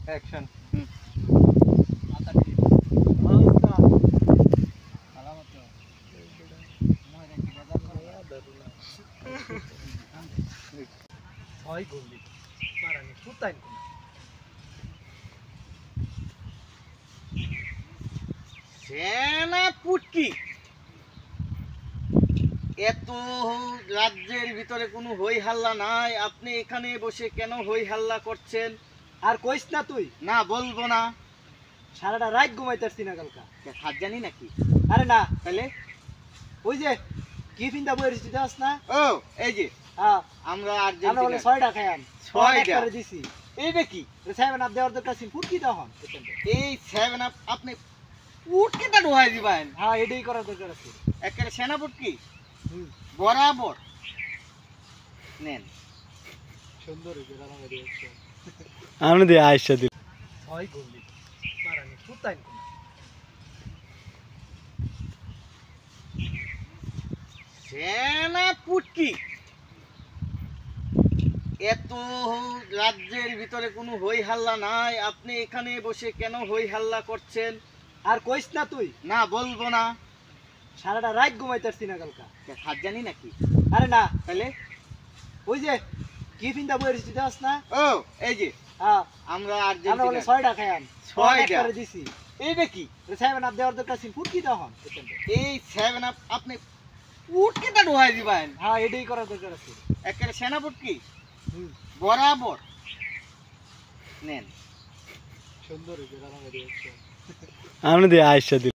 Action. সেনাপতি এত রাজ্যের ভিতরে কোনো হই হাল্লা নাই, আপনি এখানে বসে কেন হই হাল্লা করছেন? আর কইস না তুই, না বলবো না। সারাটা রাত ঘুমাইতেছি না কালকা। হাত জানি নাকি? আরে না, তাহলে ওই যে কি ফিন্দা বইরে দিতাস না? ও এই যে হ্যাঁ, আমরা আমরা বলে আর্জেন্টিনা 6টা খাইয়াম, 6টা করে দিছি। এইটা কি? সেভেন আপ দেওয়ার দরকার ছিল, ফুটকি তখন। এই 7 আপ আপনি উটকেটা ঢোয়াই দিবেন? হ্যাঁ, এটাই করার দরকার আছে। একেবারে সেনাপতি হুম, বরাবর নেন। সুন্দর হইছে রান্না দিয়েছে। আমি দিয়ে আইসা দিল। হয় গলি, মারানি ফুটাইন কোন। সেনাপতি এত রাজ্যের ভিতরে কোনো হই হাল্লা নাই, আপনি এখানে বসে কেন হই হাল্লা করছেন? আর কইস না তুই, না বলবো না। সারাটা রাত ঘুমাইতেছি না কালকা। হাত জানি নাকি? আরে না, তাহলে ওই যে কি ফিন্দা বইরে দিতাস না? ও এই যে হ্যাঁ, আমরা আমরা বলে আর্জেন্টিনা 6টা খাইয়াম, 6টা করে দিছি। এইটা কি? সেভেন আপ দেওয়ার দরকার ছিল, ফুটকি তখন। এই 7 আপ আপনি উটকেটা ঢোয়াই দিবেন? হ্যাঁ, এটাই করার দরকার আছে। একেবারে সেনাপতি হুম, বরাবর নেন। সুন্দর হইছে রান্না দিয়েছে। আমি দিয়ে আইসা দিল।